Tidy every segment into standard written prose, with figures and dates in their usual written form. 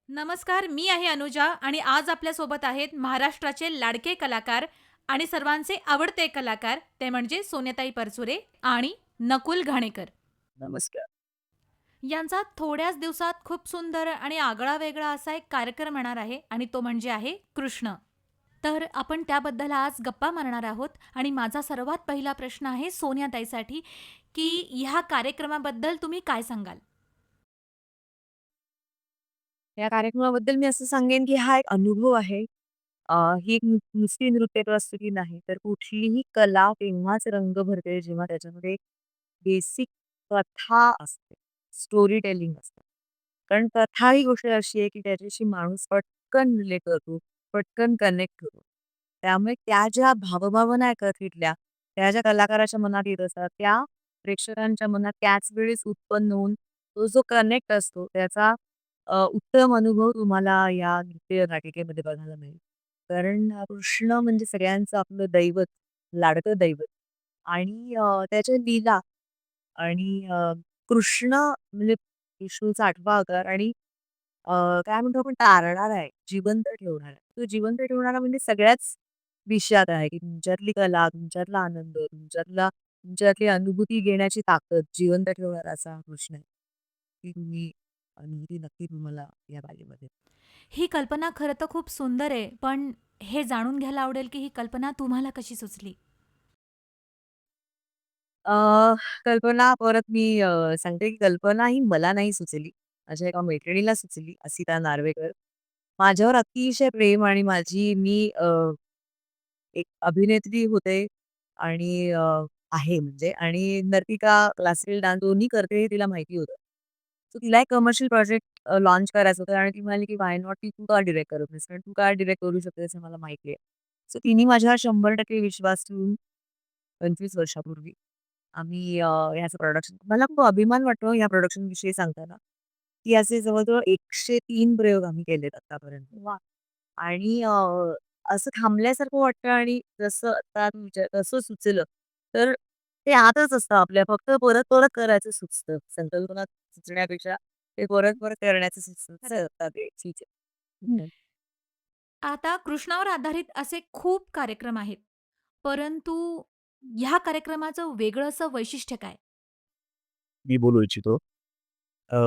नमस्कार, मी आहे अनुजा आणि आज आपल्यासोबत आहेत महाराष्ट्राचे लाडके कलाकार आणि सर्वांचे आवडते कलाकार, ते म्हणजे सोन्याताई परचुरे आणि नकुल घाणेकर. नमस्कार. यांचा थोड्याच दिवसात खूप सुंदर आणि आगळा-वेगळा असा एक कार्यक्रम येणार आहे आणि तो म्हणजे आहे कृष्ण. तर आपण त्याबद्दल आज गप्पा मारणार आहोत आणि माझा सर्वात पहिला प्रश्न आहे सोनियाताईसाठी, की ह्या कार्यक्रमाबद्दल तुम्ही काय सांगाल? या कार्यक्रमाबद्दल मी असं सांगेन, की हा एक अनुभव आहे. ही एक नुसती नृत्यप्रस्तुती नाही, तर कुठलीही कला तेव्हाच रंग भरते, जेव्हा त्याच्यामध्ये बेसिक कथा असते, स्टोरी टेलिंग असतं. कारण कथा ही गोष्ट अशी आहे, की त्याच्याशी माणूस पटकन रिलेट करतो, पटकन कनेक्ट होतो. त्यामुळे त्या ज्या भावभावना आहे कथेतल्या, त्या ज्या कलाकाराच्या मनात येत असतात, त्या प्रेक्षकांच्या मनात त्याच वेळेस उत्पन्न होऊन तो जो कनेक्ट असतो, त्याचा उत्तम अनुभव तुम्हाला या नृत्य नाटिकेमध्ये बघायला मिळेल. कारण कृष्ण म्हणजे सगळ्यांचं आपलं दैवत, लाडकं दैवत आणि त्याच्या लीला आणि कृष्ण म्हणजे विष्णूचा 8वा अवतार आणि काय म्हणतो आपण तारणारा आहे, जिवंत ठेवणारा. तो जिवंत ठेवणारा म्हणजे सगळ्याच विषयात आहे, की तुमच्यातली कला, तुमच्यातला आनंद, तुमच्यातली अनुभूती घेण्याची ताकद जिवंत ठेवणारा असा कृष्ण आहे. ती तुम्ही अनुभूती नक्की तुम्हाला या बागेमध्ये ही कल्पना खरं तर खूप सुंदर आहे, पण हे जाणून घ्यायला आवडेल, की ही कल्पना तुम्हाला कशी सुचली? अ, कल्पना परत मी सांगते की कल्पना ही मला नाही सुचली. माझ्या एका मैत्रिणीला सुचली, अस्मिता नार्वेकर. माझ्यावर अतिशय प्रेम आणि एक अभिनेत्री होते आणि आहे म्हणजे आणि नर्तिका, क्लासिकल डान्स दोन्ही करते हे तिला माहिती होतं. सो तिला एक कमर्शियल प्रोजेक्ट लॉन्च करायचं होतं आणि ती म्हणाली, की "व्हाय नॉट की तू का डायरेक्ट करत नाहीस? कारण तू काय डायरेक्ट करू शकतेस हे मला माहिती आहे." सो तिने माझ्यावर 100% विश्वास ठेवून 25 वर्षापूर्वी आम्ही ह्याचं प्रोडक्शन मला खूप अभिमान वाटतो या प्रोडक्शनविषयी सांगताना, की असे जवळ-जवळ 103 प्रयोग आम्ही केलेत आत्तापर्यंत. वाह! आणि असं थांबल्यासारखं वाटतं आणि जसं आता तसं सुचलं, तर ते आतच असतं आपल्या. फक्त परत-परत करायचं सुचतं. संकल्पना सुचण्यापेक्षा ते परत-परत करण्याचं सुचतं. खरंच. ते ठीक आहे. हं. आता कृष्णावर आधारित असे खूप कार्यक्रम आहेत. परंतु ह्या कार्यक्रमाचं वेगळं असं वैशिष्ट्य काय? मी बोलू इच्छितो. अ,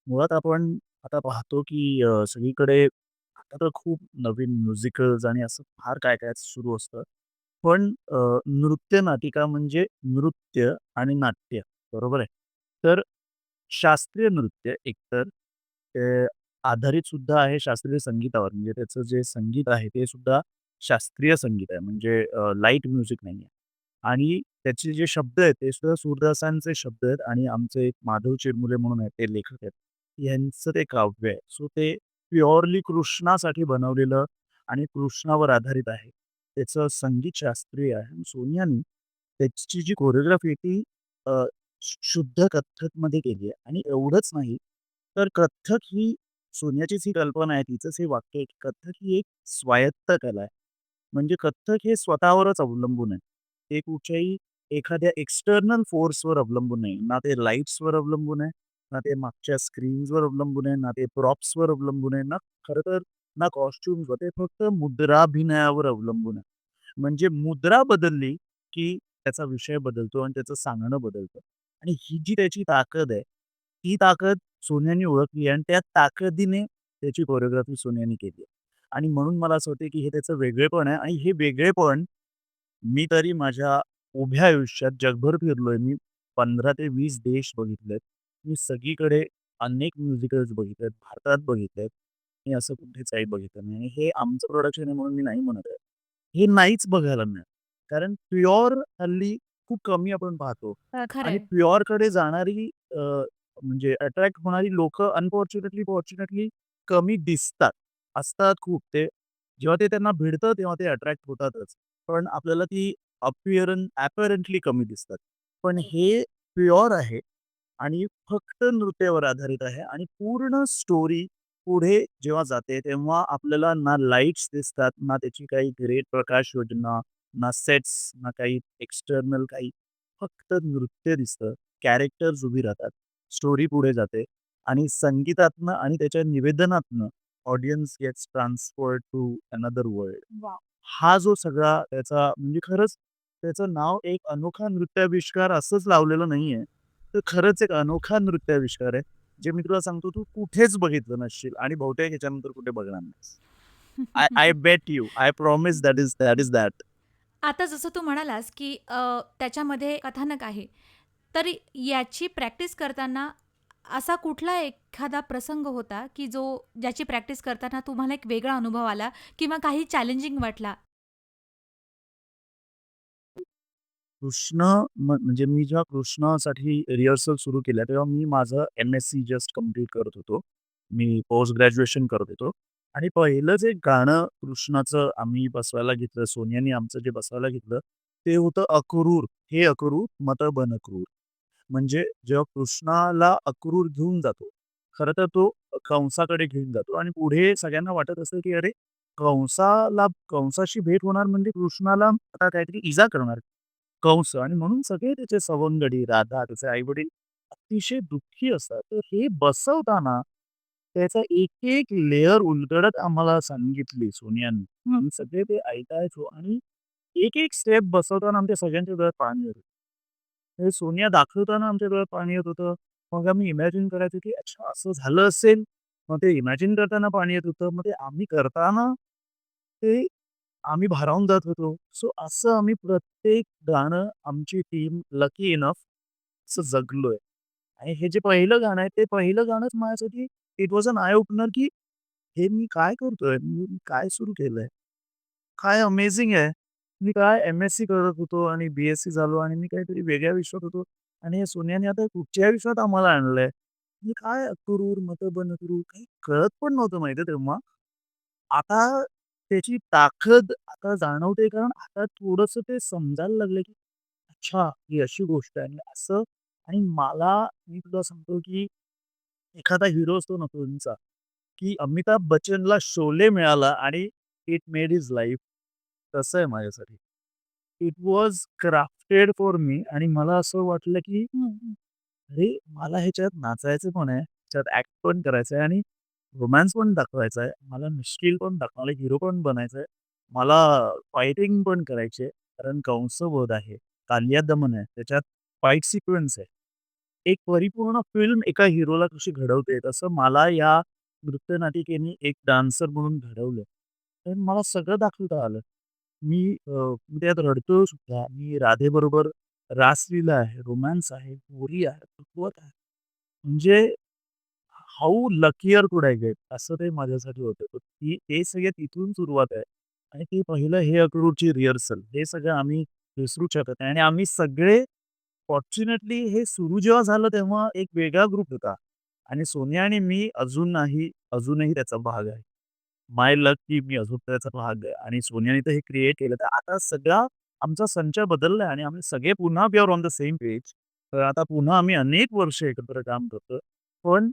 मुळात आपण आता पाहतो, की सगळीकडे आता तर खूप नवीन म्युझिकल्स आणि असं फार काय-काय सुरू असतं. पण नृत्य नाटिका म्हणजे नृत्य आणि नाट्य, बरोबर आहे? तर शास्त्रीय नृत्य एकतर ते आधारित सुद्धा आहे शास्त्रीय संगीतावर. म्हणजे त्याचं जे संगीत आहे ते सुद्धा शास्त्रीय संगीत आहे. म्हणजे लाईट म्युझिक नाहीये. आणि त्याचे जे शब्द आहेत ते सुद्धा सूरदासांचे शब्द आहेत आणि आमचे एक माधव चिरमुले म्हणून आहेत ते लेखक आहेत. यांचं ते काव्य आहे. सो ते प्युअरली कृष्णासाठी बनवलेलं आणि कृष्णावर आधारित आहे. त्याचं संगीत शास्त्रीय आहे. आणि सोनियानी त्याची जी कोरिओग्राफी आहे ती अ, शुद्ध कथ्थकमध्ये केली आहे आणि एवढंच नाही, तर कथ्थक ही सोनियाचीच ही कल्पना आहे, तिचंच हे वाक्य आहे, की कथ्थक ही एक स्वायत्त कला आहे. म्हणजे कथ्थक हे स्वतःवरच अवलंबून आहे. ते कुठच्याही एखाद्या एक्सटर्नल फोर्सवर अवलंबून नाही. ना ते लाईट्सवर अवलंबून आहे, ना ते मागच्या स्क्रीन्सवर अवलंबून आहे, ना ते प्रॉप्सवर अवलंबून आहे, ना खरं तर ना कॉस्ट्यूम्सवर. ते फक्त मुद्राभिनयावर अवलंबून आहे. म्हणजे मुद्रा बदलली, की त्याचा विषय बदलतो आणि त्याचं सांगणं बदलतं. आणि ही जी त्याची ताकद आहे, ती ताकद सोन्याने ओळखली आणि त्या ताकदीने त्याची कोरिओग्राफी सोन्याने केली. आणि म्हणून मला असं वाटतं, की हे त्याचं वेगळेपण आहे आणि हे वेगळेपण मी तरी माझ्या उभ्या आयुष्यात जगभर फिरलोय. मी 15 ते 20 देश बघितलेत. मी सगळीकडे अनेक म्युझिकल्स बघितलेत. भारतात बघितलेत. मी असं कुठेच काही बघितलं नाही आणि हे आमचं प्रोडक्शन आहे म्हणून मी नाही म्हणत आहे. हे नाहीच बघायला मिळत. कारण प्युअर हल्ली खूप कमी आपण पाहतो आणि खरंय. प्युअरकडे जाणारी म्हणजे अट्रॅक्ट होणारी लोकं अनफॉर्च्युनेटली, फॉर्च्युनेटली कमी दिसतात. असतात खूप ते. जेव्हा ते त्यांना भिडतं तेव्हा ते अट्रॅक्ट होतातच. पण आपल्याला ती अपअरंटली कमी दिसतात. पण हे प्युअर आहे आणि फक्त नृत्यावर आधारित आहे आणि पूर्ण स्टोरी पुढे जेव्हा जाते, तेव्हा आपल्याला ना लाईट्स दिसतात, ना त्याची काही ग्रेट प्रकाश योजना, ना सेट्स, ना काही एक्सटर्नल काही. फक्त नृत्य दिसतं. कॅरेक्टर्स उभी राहतात. स्टोरी पुढे जाते आणि संगीतातनं आणि त्याच्या निवेदनातनं audience gets transferred to another world. वाह! हा जो सगळा त्याचा म्हणजे खरंच त्याचं नाव एक अनोखा नृत्याविष्कार असंच लावलेलं नाहीये. तर खरंच एक अनोखा नृत्याविष्कार आहे. जे मी तुला सांगतो तू कुठेच बघितलं नसशील आणि बहुतेक ह्याच्यानंतर कुठे बघणार नाहीस. I I bet you. I promise that is that. आता जसं तू म्हणालास, की त्याच्यामध्ये कथानक आहे. तर याची प्रॅक्टिस करताना असा कुठला एखादा प्रसंग होता, की ज्याची प्रॅक्टिस करताना तुम्हाला एक वेगळा अनुभव आला किंवा काही चॅलेंजिंग वाटला? कृष्ण म्हणजे मी जेव्हा कृष्णासाठी रिहर्सल सुरू केल्या, तेव्हा मी माझं एम-एस-सी जस्ट कंप्लीट करत होतो. मी पोस्ट ग्रॅज्युएशन करत होतो आणि पहिलं जे गाणं कृष्णाचं आम्ही बसवायला घेतलं, सोनियानी आमचं जे बसवायला घेतलं, ते होतं अक्रूर, हे अक्रूर मत बन क्रूर. म्हणजे जेव्हा कृष्णाला अक्रूर घेऊन जातो, खरं तर तो कंसाकडे घेऊन जातो आणि पुढे सगळ्यांना वाटत असतं, की अरे कंसाशी भेट होणार म्हणजे कृष्णाला आता काहीतरी इजा करणार. कंस आणि म्हणून सगळे त्याचे सवंगडी, राधा, त्याचे आई-वडील अतिशय दुःखी असतात. तर हे बसवताना त्याचा एक-एक लेयर उलगडत आम्हाला सांगितली सोनियानी. आम्ही सगळे ते ऐकायचो आणि एक-एक स्टेप बसवताना आमच्या सगळ्यांच्या डोळ्यात पाणी येत होतं. हे सोनिया दाखवताना आमच्या डोळ्यात पाणी येत होतं. मग आम्ही इमॅजिन करायचो, की अच्छा असं झालं असेल. मग ते इमॅजिन करताना पाणी येत होतं. मग ते आम्ही करताना ते आम्ही भारावून जात होतो. सो असं आम्ही प्रत्येक गाणं आमची टीम लकी इनफ असं जगलोय. आणि हे जे पहिलं गाणं आहे, ते पहिलं गाणंच माझ्यासाठी it was an eye opener, की हे मी काय करतोय? मी काय सुरू केलंय? काय अमेझिंग आहे. मी काय एम-एस-सी करत होतो आणि बी-एस-सी झालो आणि मी काहीतरी वेगळ्या विश्वात होतो आणि या सोनियाने आता कुठच्या विश्वात आम्हाला आणलंय. मी काय अक्रूर, मतबन काही कळत पण नव्हतं माहिती तेव्हा. आता त्याची ताकद आता जाणवते कारण आता थोडंसं ते समजायला लागलं, की अच्छा ही अशी गोष्ट आहे आणि असं आणि मी तुला सांगतो, की एखादा हिरो असतो ना फिल्मचा, की अमिताभ बच्चनला शोले मिळाला आणि इट मेड हिज लाईफ. तसं आहे माझ्यासाठी. It was crafted for me आणि मला असं वाटलं, की अरे, मला ह्याच्यात नाचायचं पण आहे, ह्याच्यात ॲक्ट पण करायचं आहे आणि रोमान्स पण दाखवायचा आहे. मला मिश्किल पण दाखवायला हिरो पण बनायचं आहे. मला फायटिंग पण करायची आहे. कारण कंसवध आहे, कालिया दमन आहे, त्याच्यात फाईट सिक्वेन्स आहे. एक परिपूर्ण फिल्म एका हिरोला कशी घडवते, तसं मला या नृत्यनाटिकेने एक डान्सर म्हणून घडवलं. तर मला सगळं दाखवता आलं. मी त्यात रडतो सुद्धा. मी राधेबरोबर रासलीला आहे, रोमान्स आहे, होरी आहे, रुखवत आहे. म्हणजे how luckier could I get असं ते माझ्यासाठी होतं. तर ते सगळं तिथून सुरुवात आहे आणि ते पहिलं हे अक्रूरची रिहर्सल हे सगळं आम्ही विसरू शकत नाही आणि आम्ही सगळे फॉर्च्युनेटली हे सुरू जेव्हा झालं तेव्हा एक वेगळा ग्रुप होता आणि सोनिया आणि मी अजूनही त्याचा भाग आहे. माय लक की मी अजून त्याचा भाग आहे आणि सोनियाने तर हे क्रिएट केलं. तर आता सगळा आमचा संच बदललाय आणि आम्ही सगळे पुन्हा we are on the same page. तर आता पुन्हा आम्ही अनेक वर्ष एकत्र काम करतोय. पण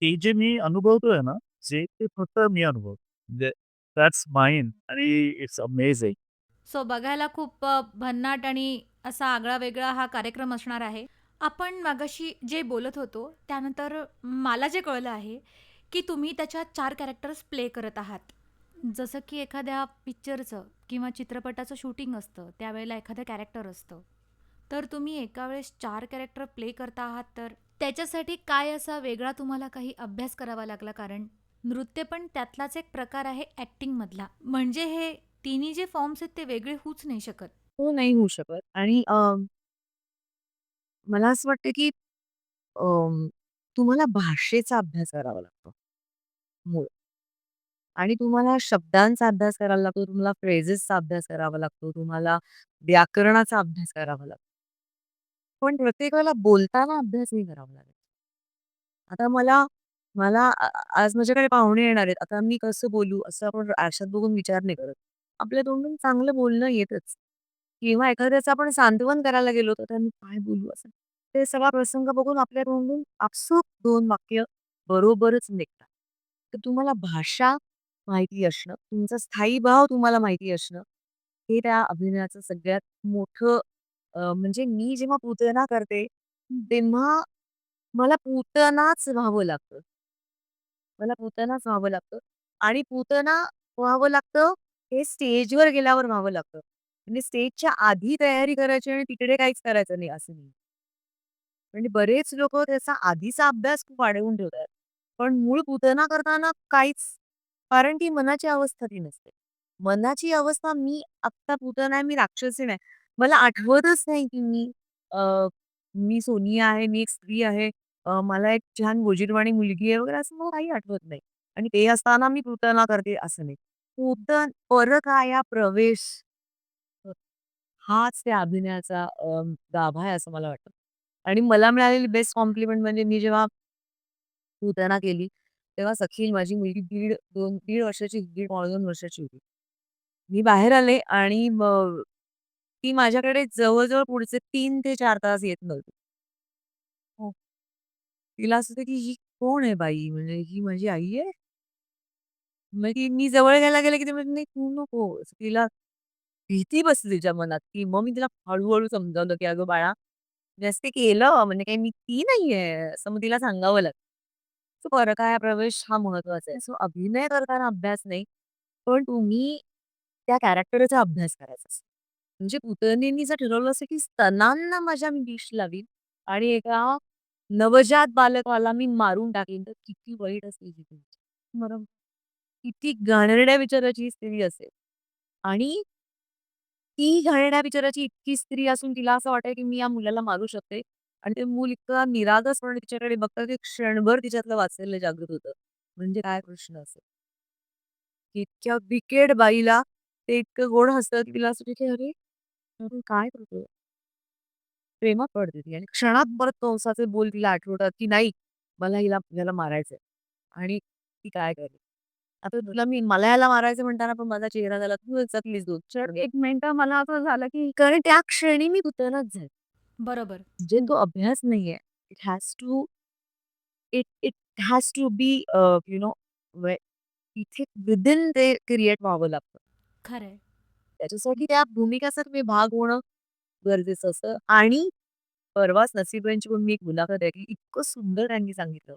ते जे मी अनुभवतोय ना, ते फक्त मी अनुभवतो. म्हणजे दॅट्स माईन आणि इट्स अमेझिंग. सो बघायला खूप भन्नाट आणि असा आगळा-वेगळा हा कार्यक्रम असणार आहे. आपण मगाशी जे बोलत होतो, त्यानंतर मला जे कळलं आहे, की तुम्ही त्याच्यात 4 कॅरेक्टर्स प्ले करत आहात. जसं की एखाद्या पिक्चरचं किंवा चित्रपटाचं शूटिंग असतं, त्यावेळेला एखादं कॅरेक्टर असतं. तर तुम्ही एका वेळेस 4 कॅरेक्टर प्ले करता आहात, तर त्याच्यासाठी काय असा वेगळा तुम्हाला काही अभ्यास करावा लागला? कारण नृत्य पण त्यातलाच एक प्रकार आहे ॲक्टिंगमधला. म्हणजे हे तिन्ही जे फॉर्म्स आहेत ते वेगळे होऊच नाही शकत. तो नाही होऊ शकत आणि मला असं वाटतं, की तुम्हाला भाषेचा अभ्यास करावा लागतो. मूळ आणि तुम्हाला शब्दांचा अभ्यास करायला लागतो, तुम्हाला फ्रेजेसचा अभ्यास करावा लागतो, तुम्हाला व्याकरणाचा अभ्यास करावा लागतो. पण प्रत्येक वेळेला बोलताना अभ्यास नाही करावा लागत. आता मला मला आज माझ्याकडे पाहुणे येणार आहेत. आता मी कसं बोलू असं आपण आरशात बघून विचार नाही करत. आपल्या तोंडून चांगलं बोलणं येतच. किंवा एखाद्याचं आपण सांत्वन करायला गेलो तर मी काय बोलू असं. ते सगळा प्रसंग बघून आपल्या तोंडून आपसूक 2 वाक्य बरोबरच निघतात. तर तुम्हाला भाषा माहिती असणं, तुमचा स्थायी भाव तुम्हाला माहिती असणं, हे त्या अभिनयाचं सगळ्यात मोठं म्हणजे मी जेव्हा पूतना करते, तेव्हा मला पूतनाच व्हावं लागतं. मला पूतनाच व्हावं लागतं आणि पूतना व्हावं लागतं हे स्टेजवर गेल्यावर व्हावं लागतं. म्हणजे स्टेजच्या आधी तयारी करायची आणि तिकडे काहीच करायचं नाही असं नाही. म्हणजे बरेच लोकं त्याचा आधीचा अभ्यास खूप वाढवून ठेवतात. पण मूळ पूतना करताना काहीच कारण ती मनाची अवस्था ती नसते. मनाची अवस्था मी आत्ता पूतना आहे, मी राक्षसी नाही. मला आठवतच नाही की मी सोनिया आहे, मी एक स्त्री आहे. मला एक छान गोजीरवाणी मुलगी आहे वगैरे असं मला काही आठवत नाही. आणि ते असताना मी पूतना करते असं नाही. परकाया प्रवेश अ, हाच त्या अभिनयाचा गाभा आहे असं मला वाटतं. आणि मला मिळालेली बेस्ट कॉम्प्लिमेंट म्हणजे मी जेव्हा पूतना केली, तेव्हा सखी माझी मुलगी 1.5 वर्षाची, 1.5 वर्षाची होती. मी बाहेर आले आणि मग ती माझ्याकडे जवळ-जवळ पुढचे 3 ते 4 तास येत नव्हती. हो. तिला असं होतं की ही कोण आहे बाई? म्हणजे ही माझी आई आहे? मग ती मी जवळ घ्यायला गेले की ती म्हणते, "नाही तू नको." असं तिला भीती बसली तिच्या मनात, की मग मी तिला हळू समजावलं, की "अगं बाळा, जास्त केलं म्हणजे काही मी ती नाहीये." असं मग तिला सांगावं लागतं. सो परकाया प्रवेश हा महत्वाचा आहे. सो अभिनय करताना अभ्यास नाही, पण तुम्ही त्या कॅरेक्टरचा अभ्यास करायचा असतो. म्हणजे पुतणींनी जर ठरवलं असेल, की स्तनांना माझ्या मी विष लावीन आणि एका नवजात बालकाला मी मारून टाकीन, तर किती वाईट असेल ही गोष्ट. बरोबर. किती घाणेरड्या विचाराची ही स्त्री असेल आणि ती घाणेरड्या विचाराची इतकी स्त्री असून तिला असं वाटतं, की मी या मुलाला मारू शकते आणि ते मूल इतकं निरागसपणे तिच्याकडे बघतं, की क्षणभर तिच्यातलं वात्सल्य जागृत होतं. म्हणजे काय कृष्ण असेल. इतक्या विकेड बाईला ते इतकं गोड हसतं, की तिला असं वाटतं, की "अरे, आपण काय करतोय?" प्रेमात पडते ती आणि क्षणात परत कंसाचे बोल तिला आठवतात, की नाही मला हिला मारायचंय आणि ती काय करेल? आता तुला मला ह्याला मारायचं म्हणताना पण माझा चेहरा झाला, तू चकलीस दूध. क्षण 1 मिनिटं मला असं झालं, की कारण त्या क्षणी मी पुतळाच झाले. बरोबर. म्हणजे तो अभ्यास नाहीये. It has to it it has to be you know इथे विथिन ते क्रिएट व्हावं लागतं. खरंय. त्याच्यासाठी त्या भूमिकाचा तुम्ही भाग होणं गरजेचं असतं आणि परवाच नसीब-यांची पण मी एक मुलाखत ऐकली. इतकं सुंदर त्यांनी सांगितलं,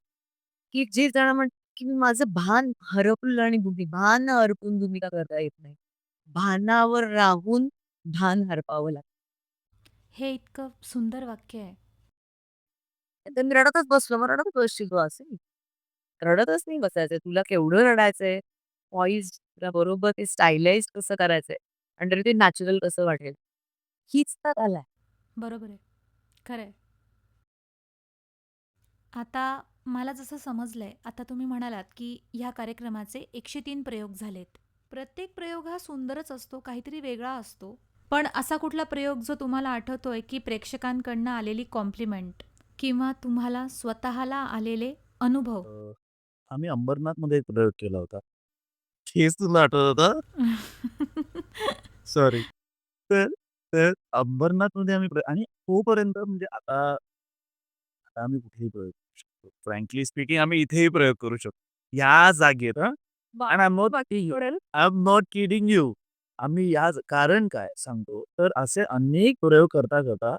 की जे जण म्हणतात, की माझं भान हरपलं आणि भान हरपून भूमिका करता येत नाही. भानावर राहून भान हरपावं लागतं. हे इतकं सुंदर वाक्य आहे. तर मी रडतच बसलो. मग रडतच बसशील तू असे. रडतच नाही बसायचंय. तुला केवढं रडायचंय. पॉइज्ड तुला बरोबर ते स्टायलाइज कसं करायचंय आणि तरी ते नॅचरल कसं वाटेल. हीच तर कला आहे. बरोबर आहे. खरंय. आता मला जसं समजलंय, आता तुम्ही म्हणालात, की ह्या कार्यक्रमाचे 103 प्रयोग झालेत. प्रत्येक प्रयोग हा सुंदरच असतो, काहीतरी वेगळा असतो. पण असा कुठला प्रयोग जो तुम्हाला आठवतोय, की प्रेक्षकांकडनं आलेली कॉम्प्लिमेंट किंवा तुम्हाला स्वतःला आलेले अनुभव? अ, आम्ही अंबरनाथमध्ये एक प्रयोग केला होता. हेच तुला आठवत होतं? सॉरी. तर तर अंबरनाथमध्ये आम्ही आणि तोपर्यंत म्हणजे आता आता आम्ही कुठेही प्रयोग करू शकतो. फ्रँकली स्पीकिंग आम्ही इथेही प्रयोग करू शकतो. या जागेत हां. And I am not kidding you. आम्ही कारण काय सांगतो, तर असे अनेक प्रयोग करता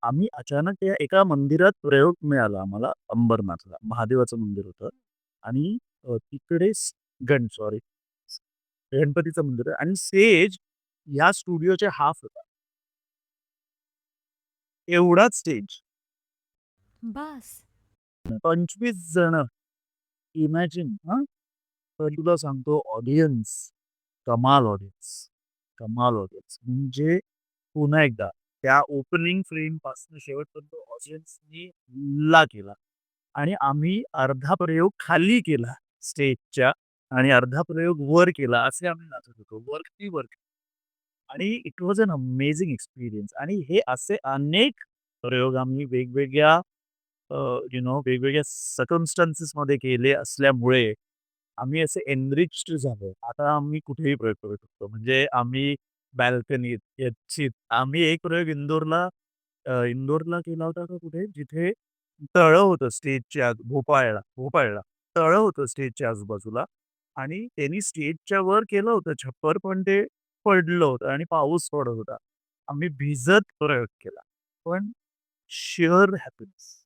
आम्ही अचानक त्या एका मंदिरात प्रयोग मिळाला आम्हाला अंबरनाथला. महादेवाचं मंदिर होतं आणि तिकडे सॉरी गणपतीचं मंदिर आहे आणि स्टेज या स्टुडिओच्या हाल्फ होता. एवढाच स्टेज. बस. 25 जण. इमॅजिन हां. तर तुला सांगतो ऑडियन्स, कमाल ऑडियन्स, कमाल ऑडियन्स. म्हणजे पुन्हा एकदा त्या ओपनिंग फ्रेमपासून शेवटपर्यंत ऑडियन्सनी हल्ला केला आणि आम्ही अर्धा प्रयोग खाली केला स्टेजच्या आणि अर्धा प्रयोग वर केला. असे आम्ही नाचत होतो. वर आणि it was an amazing experience आणि हे असे अनेक प्रयोग आम्ही वेगवेगळ्या वेगवेगळ्या सर्कमस्टन्सेसमध्ये केले असल्यामुळे आम्ही असे एनरिच्ड झालो. आता आम्ही कुठेही प्रयोग करू शकतो. म्हणजे आम्ही बाल्कनीत, गच्चीत आम्ही एक प्रयोग इंदोरला केला होता का कुठे? जिथे तळं होतं स्टेजच्या भोपाळला. तळं होतं स्टेजच्या आजूबाजूला आणि त्यांनी स्टेजच्या वर केलं होतं छप्पर, पण ते पडलं होतं आणि पाऊस पडत होता. आम्ही भिजत प्रयोग केला. पण शुअर हॅपीनेस.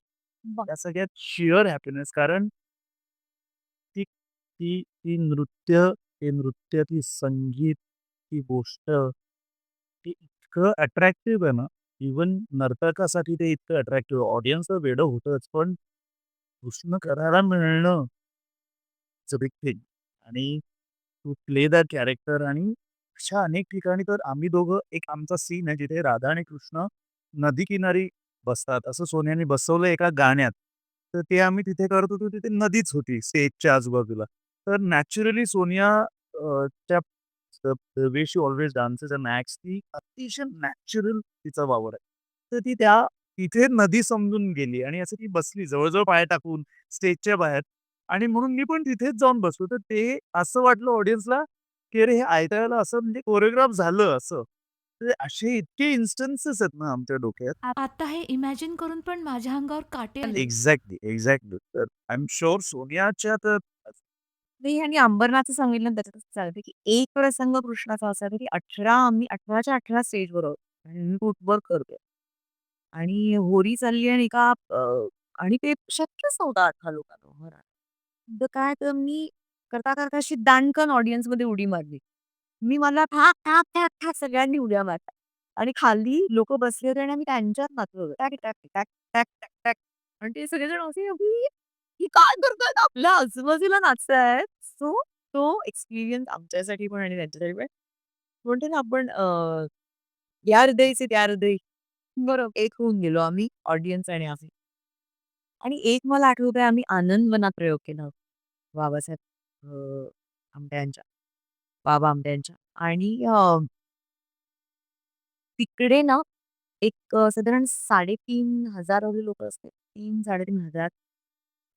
वाह! त्या सगळ्यात शिअर हॅपीनेस कारण ती ती ती नृत्य, ते नृत्य, ती संगीत, ती गोष्ट, ते इतकं अट्रॅक्टिव्ह आहे ना, इव्हन नर्तकासाठी ते इतकं अट्रॅक्टिव्ह ऑडियन्स तर वेडं होतंच, पण कृष्ण करायला मिळणं इट्स अ बिग थिंग आणि टू प्ले दॅट कॅरेक्टर आणि अशा अनेक ठिकाणी तर आम्ही दोघं एक आमचा सीन आहे जिथे राधा आणि कृष्ण नदी किनारी बसतात. असं सोन्याने बसवलं एका गाण्यात. तर ते आम्ही तिथे करत होतो तिथे नदीच होती स्टेजच्या आजूबाजूला. तर नॅचरली सोनिया त्या the way she always dances and acts ती अतिशय नॅचरल तिचा वावर आहे. तर ती तिथे नदी समजून गेली आणि असं ती बसली जवळ पाय टाकून स्टेजच्या बाहेर. आणि म्हणून मी पण तिथेच जाऊन बसलो. तर ते असं वाटलं ऑडियन्सला, की अरे हे ऐकायला असं म्हणजे कोरिओग्राफ झालं असं. तर असे इतके इन्स्टन्सेस आहेत ना आमच्या डोक्यात. आता हे इमॅजिन करून पण माझ्या अंगावर काटे आले. Exactly, exactly. तर आय एम शुअर सोनियाच्या तर नाही आणि अंबरनाथचं सांगितलं ना त्याच्यातच सांगते, की एक प्रसंग कृष्णाचा असा होता, की आम्ही 18च्या 18 स्टेजवर आहोत आणि मी फुटवर्क करतोय. आणि होरी चालली आणि आणि ते शक्यच नव्हतं 18 लोकांना उभं राहणं. तर काय तर मी करता अशी दांडकन ऑडियन्समध्ये उडी मारली. मला ठाक, ठाक, ठाक, ठाक सगळ्यांनी उड्या मारल्या आणि खाली लोकं बसले होते आणि आम्ही त्यांच्यात नाचत होतो. टॅक, टॅक, टॅक, टॅक, टॅक, टॅक आणि ते सगळेजण असे अगदी ही काय करतायत? आपल्या आजूबाजूला नाचतायत. सो तो एक्सपिरियन्स आमच्यासाठी पण आणि त्यांच्यासाठी पण. म्हणतो ना आपण या हृदयी से त्या हृदयी. बरोबर. एक होऊन गेलो आम्ही ऑडियन्स आणि आम्ही. आणि एक मला आठवतंय आम्ही आनंदवनात प्रयोग केला होता. बाबासाहेब आमटे यांच्या, बाबा आमटे यांच्या आणि तिकडे ना एक साधारण 3,500 वगैरे लोकं असतील. 3,000-3,500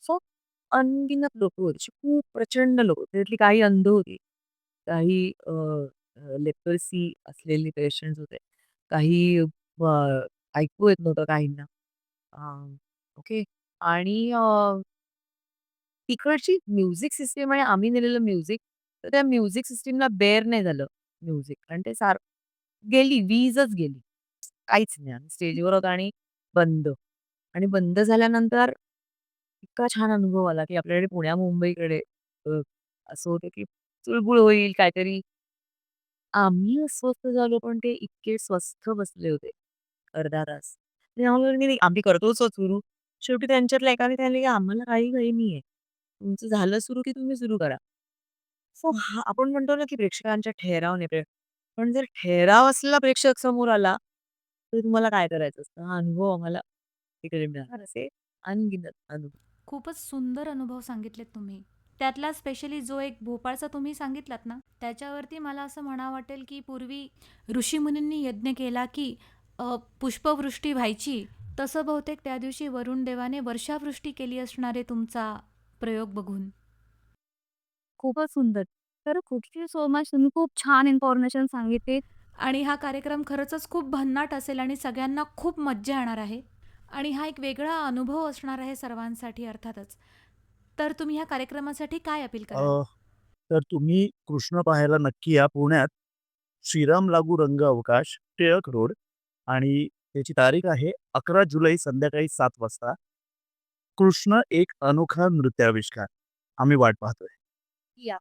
सो अनगिनत लोकं होती. अशी खूप प्रचंड लोकं. त्यातली काही अंध होती. काही लेप्रोसी असलेले पेशंट्स होते. काही ऐकू येत नव्हतं काहींना. अ, ओके. आणि तिकडची म्युझिक सिस्टम आणि आम्ही नेलेलं म्युझिक, तर त्या म्युझिक सिस्टमला बेअर नाही झालं म्युझिक आणि ते गेली, वीजच गेली. काहीच नाही. आम्ही स्टेजवर होतो आणि बंद. आणि बंद झाल्यानंतर इतका छान अनुभव आला, की आपल्याकडे पुण्या-मुंबईकडे अ, असं होतं, की चुळबुळ होईल काहीतरी. आम्ही अस्वस्थ झालो, पण ते इतके स्वस्थ बसले होते. अर्धा तास. ते आम्हाला म्हणाले, "नाही, आम्ही करतोच आहोत सुरू." शेवटी त्यांच्यातल्या एकाने सांगितलं, की "आम्हाला काही घाई नाहीये. तुमचं झालं सुरू, की तुम्ही सुरू करा." सो हा आपण म्हणतो ना, की प्रेक्षकांच्या ठहरावाने पण जर ठहराव असलेला प्रेक्षक समोर आला, तर तुम्हाला काय करायचं असतं? हा अनुभव आम्हाला तिकडे मिळाला. असे अनगिनत अनुभव. खूपच सुंदर अनुभव सांगितलेत तुम्ही. त्यातला स्पेशली जो एक भोपाळचा तुम्ही सांगितलात ना, त्याच्यावरती मला असं म्हणावं वाटेल, की पूर्वी ऋषीमुनींनी यज्ञ केला, की पुष्पवृष्टी व्हायची. तसं बहुतेक त्या दिवशी वरुण देवाने वर्षावृष्टी केली असणार आहे तुमचा प्रयोग बघून. खूपच सुंदर. तर थँक यू सो मच. तुम्ही खूप छान इन्फॉर्मेशन सांगितली. आणि हा कार्यक्रम खरंच खूप भन्नाट असेल आणि सगळ्यांना खूप मज्जा येणार आहे. आणि हा एक वेगळा अनुभव असणार आहे सर्वांसाठी अर्थातच. तर तुम्ही ह्या कार्यक्रमासाठी काय अपील कराल? तर तुम्ही कृष्ण पाहायला नक्की या पुण्यात. श्रीराम लागू रंग अवकाश, टिळक रोड आणि त्याची तारीख आहे 11 जुलै संध्याकाळी 7 वाजता. कृष्ण एक अनोखा नृत्याविष्कार. आम्ही वाट पाहतोय. या.